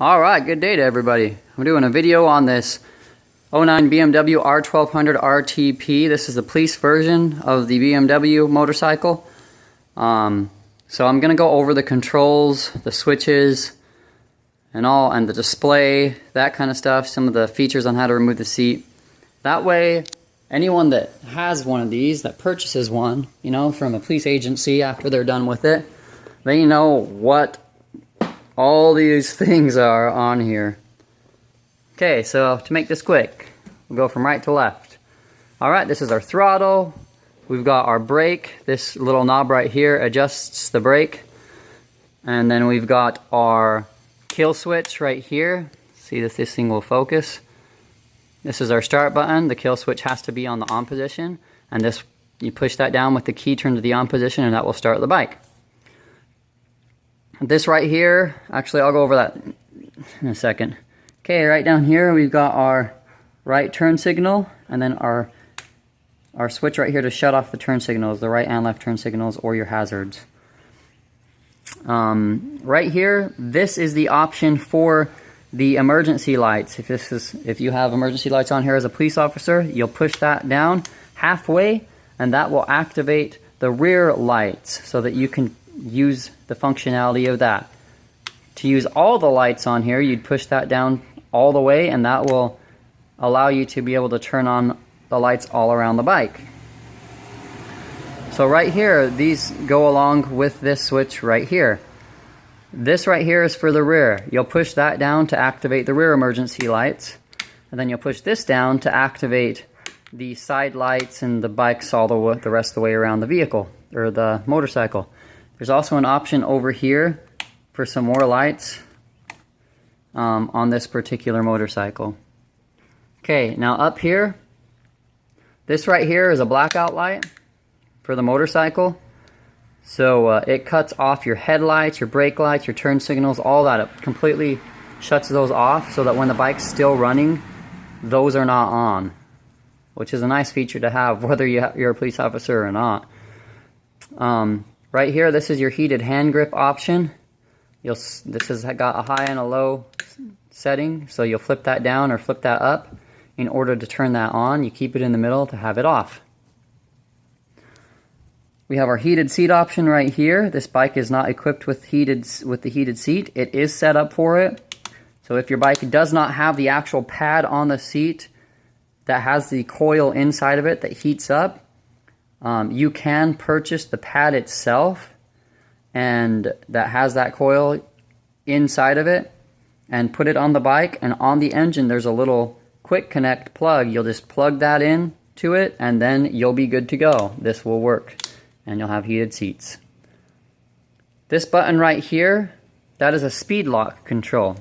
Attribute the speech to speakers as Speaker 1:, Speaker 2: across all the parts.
Speaker 1: Alright, good day to everybody. I'm doing a video on this 09 BMW R1200RT-P. This is the police version of the BMW motorcycle. So I'm going to go over the controls, the switches, and the display, that kind of stuff, some of the features on how to remove the seat. That way, anyone that has one of these, that purchases one, from a police agency after they're done with it, they know what all these things are on here. Okay, so to make this quick, we'll go from right to left. Alright, this is our throttle. We've got our brake. This little knob right here adjusts the brake. And then we've got our kill switch right here. See if this thing will focus. This is our start button. The kill switch has to be on the on position. And this, you push that down with the key, turn to the on position, and that will start the bike. This right here, actually I'll go over that in a second. Okay, right down here we've got our right turn signal, and then our switch right here to shut off the turn signals, the right and left turn signals, or your hazards. Right here, this is the option for the emergency lights. If you have emergency lights on here as a police officer, you'll push that down halfway, and that will activate the rear lights so that you can use the functionality of that. To use all the lights on here, you'd push that down all the way, and that will allow you to be able to turn on the lights all around the bike. So right here, these go along with this switch right here. This right here is for the rear. You'll push that down to activate the rear emergency lights, and then you'll push this down to activate the side lights and the bikes all the rest of the way around the vehicle, or the motorcycle. There's also an option over here for some more lights on this particular motorcycle. Okay, now up here, this right here is a blackout light for the motorcycle. So it cuts off your headlights, your brake lights, your turn signals, all that. It completely shuts those off so that when the bike's still running, those are not on, which is a nice feature to have whether you're a police officer or not. Right here, this is your heated hand grip option. This has got a high and a low setting, so you'll flip that down or flip that up in order to turn that on. You keep it in the middle to have it off. We have our heated seat option right here. This bike is not equipped with the heated seat. It is set up for it. So if your bike does not have the actual pad on the seat that has the coil inside of it that heats up, you can purchase the pad itself and that has that coil inside of it and put it on the bike, and on the engine there's a little quick connect plug. You'll just plug that in to it and then you'll be good to go. This will work and you'll have heated seats. This button right here, that is a speed lock control.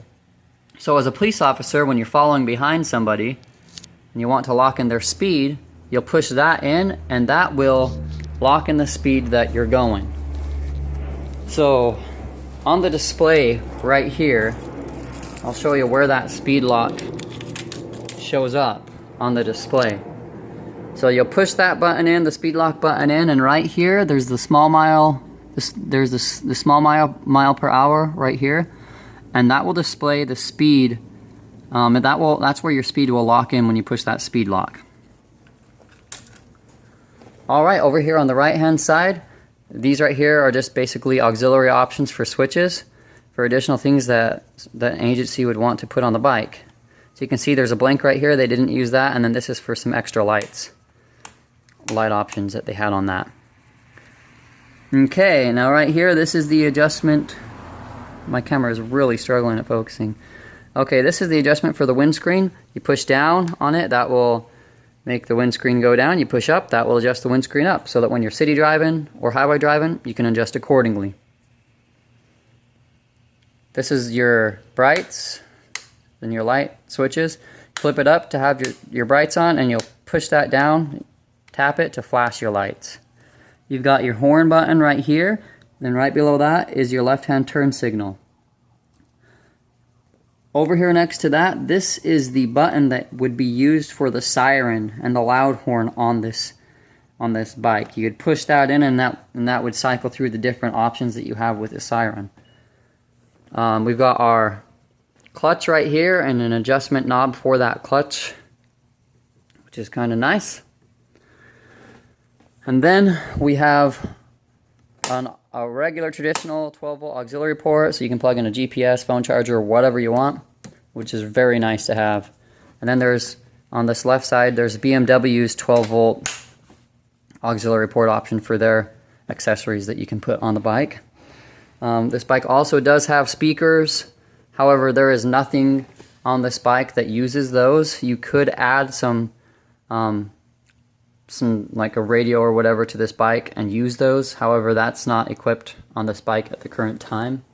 Speaker 1: So as a police officer, when you're following behind somebody and you want to lock in their speed, you'll push that in, and that will lock in the speed that you're going. So, on the display right here, I'll show you where that speed lock shows up on the display. So you'll push that button in, the speed lock button in, and right here, there's the small mile. There's the small mile per hour right here, and that will display the speed. And that's where your speed will lock in when you push that speed lock. Alright, over here on the right hand side, these right here are just basically auxiliary options for switches, for additional things that an agency would want to put on the bike. So you can see there's a blink right here, they didn't use that, and then this is for some extra light options that they had on that. Okay, now right here, this is the adjustment. My camera is really struggling at focusing. Okay, this is the adjustment for the windscreen. You push down on it, that will make the windscreen go down. You push up, that will adjust the windscreen up so that when you're city driving or highway driving, you can adjust accordingly. This is your brights and your light switches. Flip it up to have your brights on, and you'll push that down, tap it to flash your lights. You've got your horn button right here, then right below that is your left-hand turn signal. Over here next to that, this is the button that would be used for the siren and the loud horn on this bike. You could push that in, and that would cycle through the different options that you have with the siren. We've got our clutch right here and an adjustment knob for that clutch, which is kind of nice. And then we have a regular traditional 12-volt auxiliary port, so you can plug in a GPS, phone charger, or whatever you want, which is very nice to have. And then there's, on this left side, there's BMW's 12-volt auxiliary port option for their accessories that you can put on the bike. This bike also does have speakers. However, there is nothing on this bike that uses those. You could add some like a radio or whatever to this bike and use those. However, that's not equipped on this bike at the current time.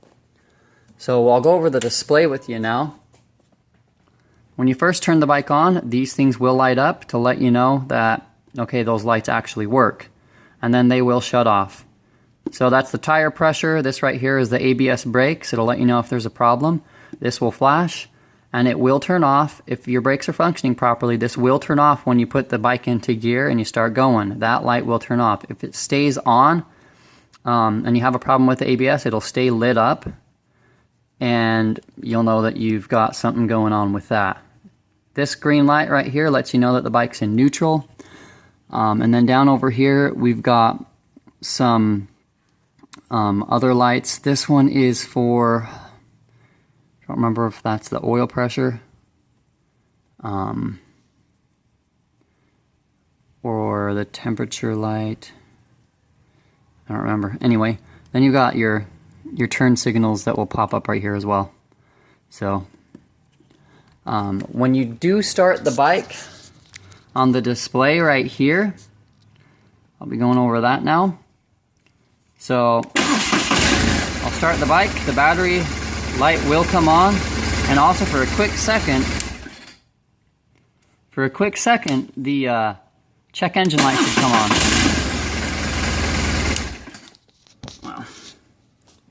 Speaker 1: So I'll go over the display with you now. When you first turn the bike on, these things will light up to let you know that, okay, those lights actually work. And then they will shut off. So that's the tire pressure. This right here is the ABS brakes. It'll let you know if there's a problem. This will flash and it will turn off. If your brakes are functioning properly, this will turn off when you put the bike into gear and you start going. That light will turn off. If it stays on and you have a problem with the ABS, it'll stay lit up and you'll know that you've got something going on with that. This green light right here lets you know that the bike's in neutral. And then down over here, we've got some other lights. This one is for, I don't remember if that's the oil pressure, or the temperature light. I don't remember. Anyway, then you've got your turn signals that will pop up right here as well. So when you do start the bike, on the display right here, I'll be going over that now. So I'll start the bike, the battery light will come on, and also for a quick second, the check engine light should come on. Well,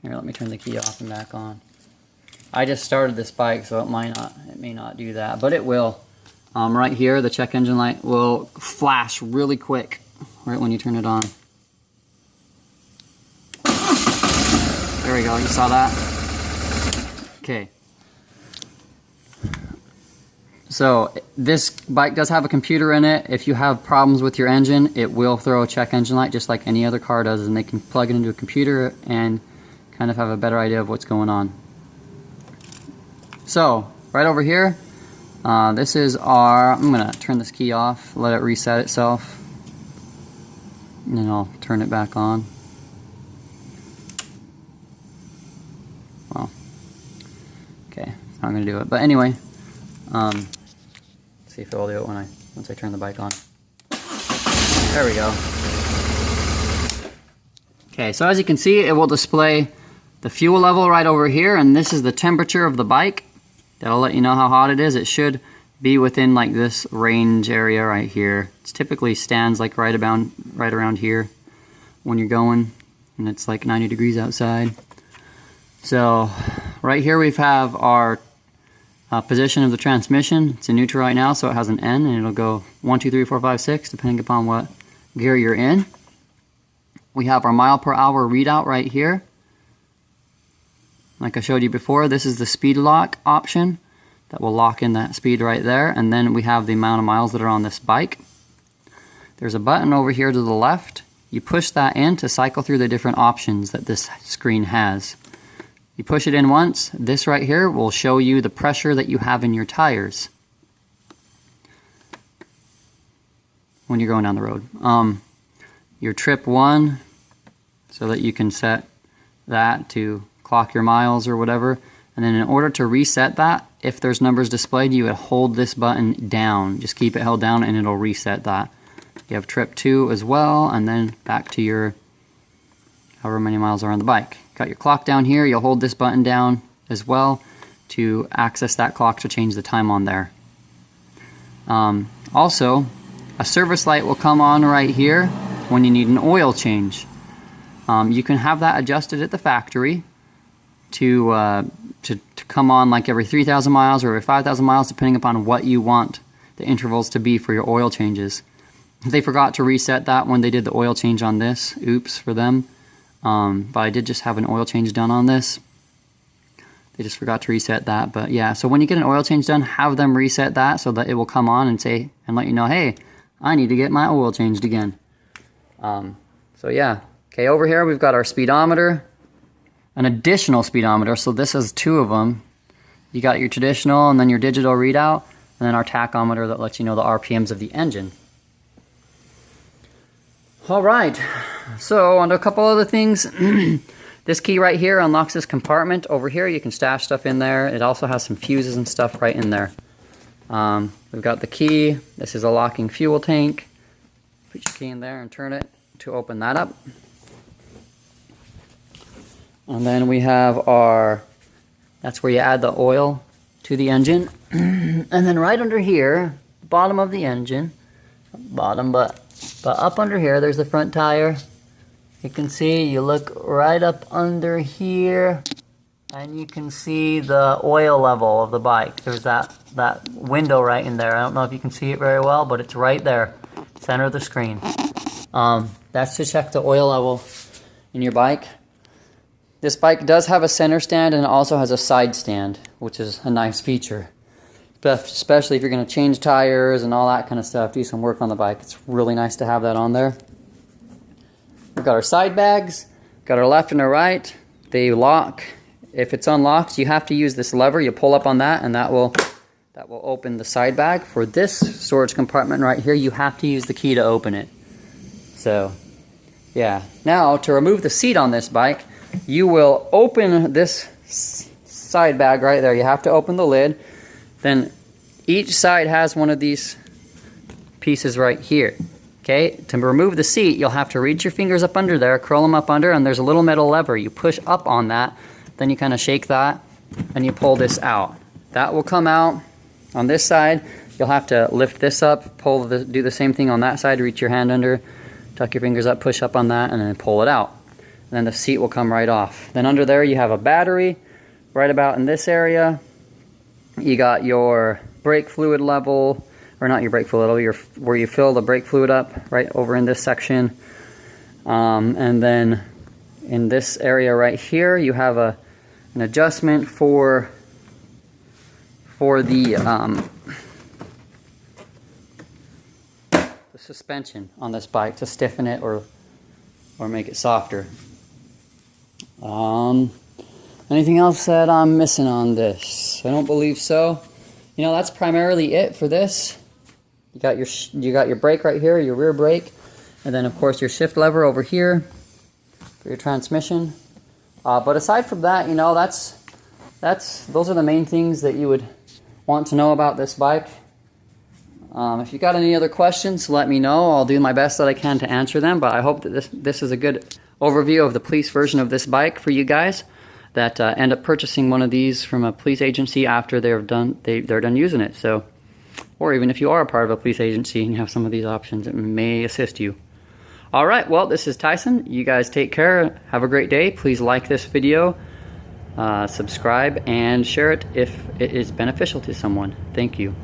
Speaker 1: here, let me turn the key off and back on. I just started this bike, so it may not do that, but it will. Right here, the check engine light will flash really quick right when you turn it on. There we go, you saw that? Okay. So this bike does have a computer in it. If you have problems with your engine, it will throw a check engine light just like any other car does, and they can plug it into a computer and kind of have a better idea of what's going on. So right over here, this is our, I'm going to turn this key off, let it reset itself, and then I'll turn it back on. Well, okay, it's not going to do it. But anyway, see if it will do it once I turn the bike on. There we go. Okay, so as you can see, it will display the fuel level right over here, and this is the temperature of the bike. That'll let you know how hot it is. It should be within like this range area right here. It typically stands like right around here when you're going, and it's like 90 degrees outside. So right here we have our position of the transmission. It's in neutral right now, so it has an N, and it'll go 1, 2, 3, 4, 5, 6, depending upon what gear you're in. We have our mile per hour readout right here. Like I showed you before, this is the speed lock option that will lock in that speed right there, and then we have the amount of miles that are on this bike. There's a button over here to the left. You push that in to cycle through the different options that this screen has. You push it in once, this right here will show you the pressure that you have in your tires when you're going down the road. Your trip 1, so that you can set that to clock your miles or whatever, and then in order to reset that, if there's numbers displayed, you would hold this button down. Just keep it held down and it'll reset that. You have trip 2 as well, and then back to your however many miles are on the bike. Got your clock down here, you'll hold this button down as well to access that clock to change the time on there. Also, a service light will come on right here when you need an oil change. You can have that adjusted at the factory to come on like every 3,000 miles or every 5,000 miles, depending upon what you want the intervals to be for your oil changes. They forgot to reset that when they did the oil change on this. Oops for them. But I did just have an oil change done on this. They just forgot to reset that. But yeah, so when you get an oil change done, have them reset that so that it will come on and say, and let you know, hey, I need to get my oil changed again. So yeah. Okay, over here we've got our speedometer, an additional speedometer. So this is two of them. You got your traditional and then your digital readout, and then our tachometer that lets you know the RPMs of the engine. All right, so on to a couple other things. This key right here unlocks this compartment. Over here you can stash stuff in there. It also has some fuses and stuff right in there. We've got the key. This is a locking fuel tank. Put your key in there and turn it to open that up. And then we have our, that's where you add the oil to the engine. And then right under here, bottom of the engine, bottom, but up under here, there's the front tire. You can see, you look right up under here, and you can see the oil level of the bike. There's that window right in there. I don't know if you can see it very well, but it's right there, center of the screen. That's to check the oil level in your bike. This bike does have a center stand and it also has a side stand, which is a nice feature. Especially if you're going to change tires and all that kind of stuff, do some work on the bike. It's really nice to have that on there. We've got our side bags, got our left and our right. They lock. If it's unlocked, you have to use this lever. You pull up on that and that will open the side bag. For this storage compartment right here, you have to use the key to open it. So, yeah. Now, to remove the seat on this bike, you will open this side bag right there. You have to open the lid. Then each side has one of these pieces right here. Okay, to remove the seat, you'll have to reach your fingers up under there, curl them up under, and there's a little metal lever. You push up on that, then you kind of shake that, and you pull this out. That will come out on this side. You'll have to lift this up, do the same thing on that side, reach your hand under, tuck your fingers up, push up on that, and then pull it out. And then the seat will come right off. Then under there you have a battery, right about in this area. You got your brake fluid level, or not your brake fluid level, where you fill the brake fluid up, right over in this section. And then in this area right here, you have an adjustment for the suspension on this bike to stiffen it or make it softer. Anything else that I'm missing on this? I don't believe so. You know, that's primarily it for this. You got your brake right here, your rear brake, and then of course your shift lever over here for your transmission. But aside from that, you know, those are the main things that you would want to know about this bike. If you got any other questions, let me know. I'll do my best that I can to answer them. But I hope that this is a good overview of the police version of this bike for you guys that end up purchasing one of these from a police agency after they're done using it. So, or even if you are a part of a police agency and you have some of these options, it may assist you. All right, well, this is Tyson. You guys take care. Have a great day. Please like this video, subscribe, and share it if it is beneficial to someone. Thank you.